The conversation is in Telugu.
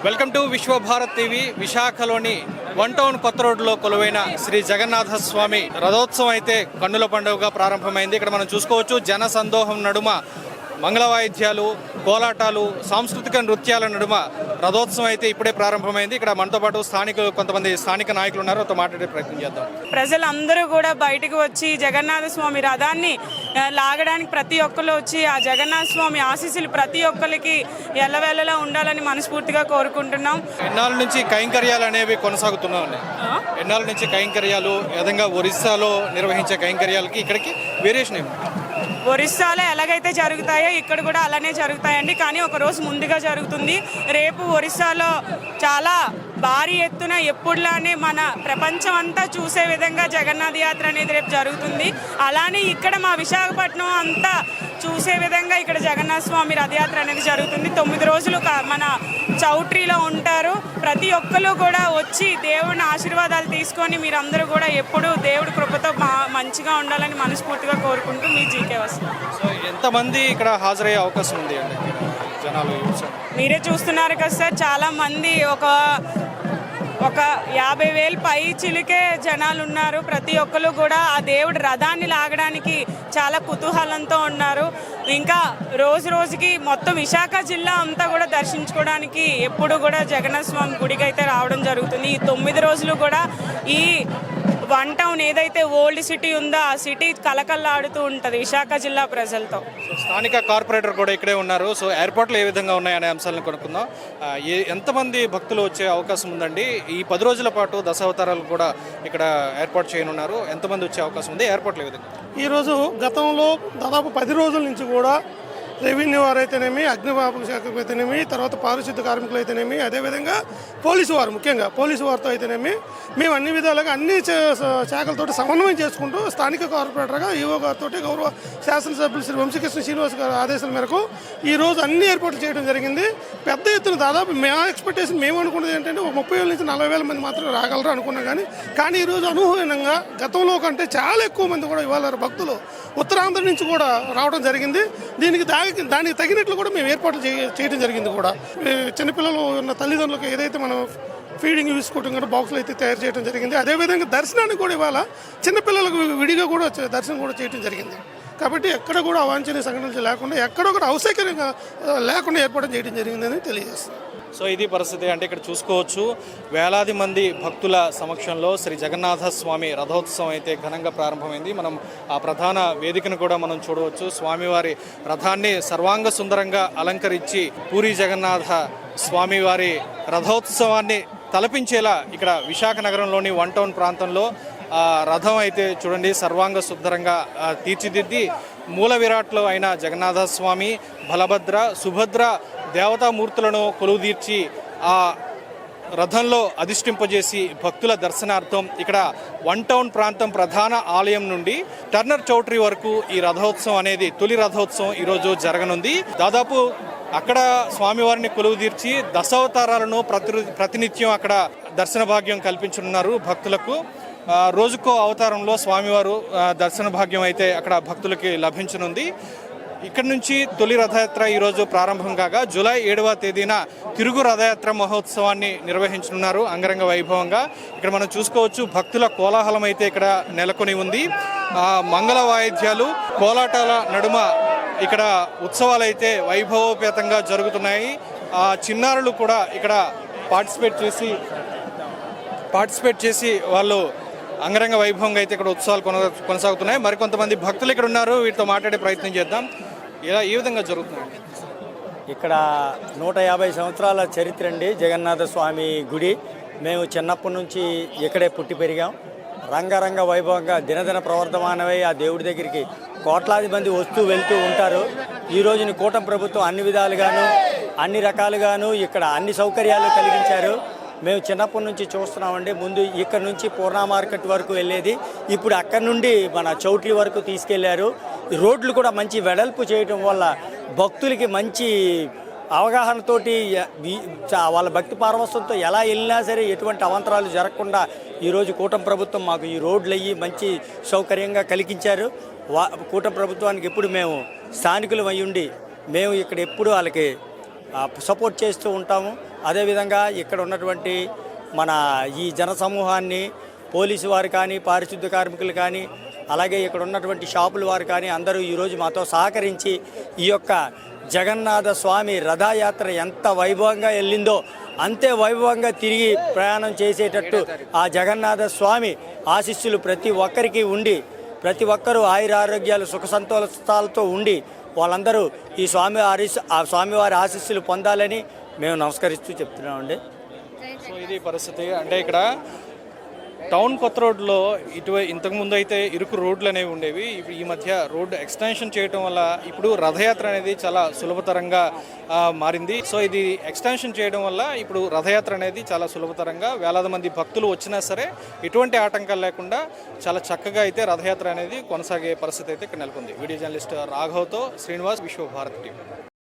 Welcome to Vishwabharat TV. విశాఖలోని వన్ టౌన్ కొత్త రోడ్లో కొలువైన శ్రీ జగన్నాథ స్వామి రథోత్సవం అయితే కన్నుల పండుగగా ప్రారంభమైంది. ఇక్కడ మనం చూసుకోవచ్చు జన సందోహం నడుమ మంగళ వాయిద్యాలు, కోలాటాలు, సాంస్కృతిక నృత్యాల నడుమ రథోత్సవం అయితే ఇప్పుడే ప్రారంభమైంది. ఇక్కడ మనతో పాటు కొంతమంది స్థానిక నాయకులు ఉన్నారు, వాళ్ళతో మాట్లాడే ప్రయత్నం చేద్దాం. ప్రజలందరూ కూడా బయటకు వచ్చి జగన్నాథ స్వామి రథాన్ని లాగడానికి ప్రతి ఒక్కరు వచ్చి ఆ జగన్నాథ స్వామి ఆశీస్సులు ప్రతి ఒక్కరికి ఎల్లవేళలా ఉండాలని మనస్ఫూర్తిగా కోరుకుంటున్నాం. ఎన్నాళ్ళ నుంచి కైంకర్యాలు అనేవి కొనసాగుతున్నాయి. ఎన్నాళ్ళ నుంచి కైంకర్యాలు, విధంగా ఒరిస్సాలో నిర్వహించే కైంకర్యాలకి ఇక్కడికి వేరియేషన్ ఏమి? ఒరిస్సాలో ఎలాగైతే జరుగుతాయో ఇక్కడ కూడా అలానే జరుగుతాయండి, కానీ ఒక రోజు ముందుగా జరుగుతుంది. రేపు ఒరిస్సాలో చాలా భారీ ఎత్తున ఎప్పుడులానే మన ప్రపంచం అంతా చూసే విధంగా జగన్నాథ యాత్ర అనేది రేపు జరుగుతుంది. అలానే ఇక్కడ మా విశాఖపట్నం అంతా చూసే విధంగా ఇక్కడ జగన్నాథ స్వామి రథయాత్ర అనేది జరుగుతుంది. 9 రోజులు మన చౌట్రీలో ఉంటారు. ప్రతి ఒక్కరు కూడా వచ్చి దేవుడిని ఆశీర్వాదాలు తీసుకొని మీరందరూ కూడా ఎప్పుడు దేవుడి కృపతో మంచిగా ఉండాలని మనస్ఫూర్తిగా కోరుకుంటూ మీ జీకే వస్తుంది. సో ఎంతమంది ఇక్కడ హాజరయ్యే అవకాశం ఉంది అండి? జనాలు మీరే చూస్తున్నారు కదా సార్, చాలా మంది ఒక 50,000 పై చిలికే జనాలు ఉన్నారు. ప్రతి ఒక్కరు కూడా ఆ దేవుడి రథాన్ని లాగడానికి చాలా కుతూహలంతో ఉన్నారు. ఇంకా రోజు రోజుకి మొత్తం విశాఖ జిల్లా అంతా కూడా దర్శించుకోవడానికి ఎప్పుడు కూడా జగన్నాథ స్వామి గుడికి అయితే రావడం జరుగుతుంది. ఈ 9 రోజులు కూడా ఈ వన్ టౌన్ ఏదైతే ఓల్డ్ సిటీ ఉందో ఆ సిటీ కలకల్లాడుతూ ఉంటుంది విశాఖ జిల్లా ప్రజలతో. స్థానిక కార్పొరేటర్ కూడా ఇక్కడే ఉన్నారు. సో ఎయిర్పోర్ట్లు ఏ విధంగా ఉన్నాయనే అంశాలను కొనుక్కుందాం. ఎంతమంది భక్తులు వచ్చే అవకాశం ఉందండి? ఈ 10 రోజుల పాటు దశావతారాలు కూడా ఇక్కడ ఏర్పాటు చేయనున్నారు. ఎంతమంది వచ్చే అవకాశం ఉంది? ఎయిర్పోర్ట్లు ఏ విధంగా? ఈరోజు గతంలో దాదాపు 10 రోజుల నుంచి కూడా రెవెన్యూ వారు అయితేనేమి, అగ్నిమాపక శాఖ అయితేనేమి, తర్వాత పారిశుద్ధ కార్మికులు అయితేనేమి, అదేవిధంగా పోలీసు వారు, ముఖ్యంగా పోలీసు వారితో అయితేనేమి మేము అన్ని విధాలుగా అన్ని శాఖలతో సమన్వయం చేసుకుంటూ స్థానిక కార్పొరేటర్గా ఈవో గారితో గౌరవ శాసనసభ్యులు శ్రీ వంశీకృష్ణ శ్రీనివాస్ గారి ఆదేశాల మేరకు ఈరోజు అన్ని ఏర్పాట్లు చేయడం జరిగింది. పెద్ద ఎత్తున దాదాపు మా ఎక్స్పెక్టేషన్ మేము అనుకున్నది ఏంటంటే 30,000 నుంచి 40,000 మంది మాత్రమే రాగలరు అనుకున్నాం. కానీ ఈరోజు అనూహ్యంగా గతంలో కంటే చాలా ఎక్కువ మంది కూడా ఇవాళ భక్తులు ఉత్తరాంధ్ర నుంచి కూడా రావడం జరిగింది. దానికి తగినట్లు కూడా మేము ఏర్పాట్లు చేయడం జరిగింది. కూడా చిన్నపిల్లలు ఉన్న తల్లిదండ్రులకు ఏదైతే మనం ఫీడింగ్ తీసుకోవడం కూడా బాక్సులు అయితే తయారు చేయడం జరిగింది. అదేవిధంగా దర్శనానికి కూడా ఇవాళ చిన్నపిల్లలకు విడిగా కూడా దర్శనం కూడా చేయడం జరిగింది. కాబట్టి ఎక్కడ కూడా అవాంఛనీయ సంఘటనలు లేకుండా, ఎక్కడ కూడా అసౌకర్యంగా లేకుండా ఏర్పాటు చేయడం జరిగిందని తెలియజేస్తుంది. సో ఇది పరిస్థితి. అంటే ఇక్కడ చూసుకోవచ్చు వేలాది మంది భక్తుల సమక్షంలో శ్రీ జగన్నాథ స్వామి రథోత్సవం అయితే ఘనంగా ప్రారంభమైంది. మనం ఆ ప్రధాన వేదికను కూడా మనం చూడవచ్చు. స్వామివారి రథాన్ని సర్వాంగ సుందరంగా అలంకరించి పూరి జగన్నాథ స్వామివారి రథోత్సవాన్ని తలపించేలా ఇక్కడ విశాఖ నగరంలోని వన్ టౌన్ ప్రాంతంలో రథం అయితే చూడండి సర్వాంగ సుందరంగా తీర్చిదిద్ది మూల విరాట్లో అయిన జగన్నాథ స్వామి, బలభద్ర, సుభద్ర దేవతామూర్తులను కొలువుదీర్చి ఆ రథంలో అధిష్ఠింపజేసి భక్తుల దర్శనార్థం ఇక్కడ వన్ టౌన్ ప్రాంతం ప్రధాన ఆలయం నుండి టర్నర్ చౌట్రీ వరకు ఈ రథోత్సవం అనేది తొలి రథోత్సవం ఈరోజు జరగనుంది. దాదాపు అక్కడ స్వామివారిని కొలువుదీర్చి దశావతారాలను ప్రతినిత్యం అక్కడ దర్శన భాగ్యం కల్పించనున్నారు భక్తులకు. రోజుకో అవతారంలో స్వామివారు దర్శన భాగ్యం అయితే అక్కడ భక్తులకి లభించనుంది. ఇక్కడ నుంచి తొలి రథయాత్ర ఈరోజు ప్రారంభం కాగా జూలై 7వ తేదీన తిరుగు రథయాత్ర మహోత్సవాన్ని నిర్వహించనున్నారు అంగరంగ వైభవంగా. ఇక్కడ మనం చూసుకోవచ్చు భక్తుల కోలాహలం అయితే ఇక్కడ నెలకొని ఉంది. మంగళ వాయిద్యాలు, కోలాటాల నడుమ ఇక్కడ ఉత్సవాలు అయితే వైభవోపేతంగా జరుగుతున్నాయి. చిన్నారులు కూడా ఇక్కడ పార్టిసిపేట్ చేసి వాళ్ళు అంగరంగ వైభవంగా అయితే ఇక్కడ ఉత్సవాలు కొనసాగుతున్నాయి. మరికొంతమంది భక్తులు ఇక్కడ ఉన్నారు, వీటితో మాట్లాడే ప్రయత్నం చేద్దాం. ఇలా ఈ విధంగా జరుగుతున్నాయి. ఇక్కడ 150 సంవత్సరాల చరిత్ర అండి జగన్నాథ స్వామి గుడి. మేము చిన్నప్పటి నుంచి ఇక్కడే పుట్టి పెరిగాం. రంగరంగ వైభవంగా దినదిన ప్రవర్ధమానమై ఆ దేవుడి దగ్గరికి కోట్లాది మంది వస్తూ వెళ్తూ ఉంటారు. ఈ రోజుని కూటమి ప్రభుత్వం అన్ని విధాలుగాను అన్ని రకాలుగాను ఇక్కడ అన్ని సౌకర్యాలు కలిగించారు. మేము చిన్నప్పటి నుంచి చూస్తున్నామండి. ముందు ఇక్కడ నుంచి పూర్ణ మార్కెట్ వరకు వెళ్ళేది, ఇప్పుడు అక్కడ నుండి మన చౌట్రీ వరకు తీసుకెళ్లారు. రోడ్లు కూడా మంచి వెడల్పు చేయడం వల్ల భక్తులకి మంచి అవగాహనతోటి వాళ్ళ భక్తి పారవస్యంతో ఎలా వెళ్ళినా సరే ఎటువంటి అవాంతరాలు జరగకుండా ఈరోజు కూటమి ప్రభుత్వం మాకు ఈ రోడ్లు అయ్యి మంచి సౌకర్యంగా కలిగించారు. కూటమి ప్రభుత్వానికి ఎప్పుడు మేము స్థానికులం అయ్యుండి మేము ఇక్కడ ఎప్పుడు వాళ్ళకి సపోర్ట్ చేస్తూ ఉంటాము. అదేవిధంగా ఇక్కడ ఉన్నటువంటి మన ఈ జనసమూహాన్ని పోలీసు వారు కానీ పారిశుద్ధ్య కార్మికులు కానీ అలాగే ఇక్కడ ఉన్నటువంటి షాపుల వారు కానీ అందరూ ఈరోజు మాతో సహకరించి ఈ యొక్క జగన్నాథ స్వామి రథయాత్ర ఎంత వైభవంగా వెళ్ళిందో అంతే వైభవంగా తిరిగి ప్రయాణం చేసేటట్టు ఆ జగన్నాథ స్వామి ఆశీస్సులు ప్రతి ఒక్కరికి ఉండి ప్రతి ఒక్కరూ ఆయురారోగ్యాలు సుఖ సంతోషాలతో ఉండి వాళ్ళందరూ ఈ స్వామివారి ఆశీస్సులు పొందాలని మేము నమస్కరిస్తూ చెప్తున్నామండి. సో ఇది పరిస్థితి. అంటే ఇక్కడ టౌన్ కొత్త రోడ్లో ఇంతకుముందు అయితే ఇరుకు రోడ్లు అనేవి ఉండేవి. ఇప్పుడు ఈ మధ్య రోడ్డు ఎక్స్టెన్షన్ చేయడం వల్ల ఇప్పుడు రథయాత్ర అనేది చాలా సులభతరంగా మారింది. సో ఇది ఎక్స్టెన్షన్ చేయడం వల్ల ఇప్పుడు రథయాత్ర అనేది చాలా సులభతరంగా వేలాది మంది భక్తులు వచ్చినా సరే ఎటువంటి ఆటంకాలు లేకుండా చాలా చక్కగా అయితే రథయాత్ర అనేది కొనసాగే పరిస్థితి అయితే ఇక్కడ నెలకొంది. వీడియో జర్నలిస్ట్ రాఘవ్తో శ్రీనివాస్, విశ్వభారత్ టీవీ.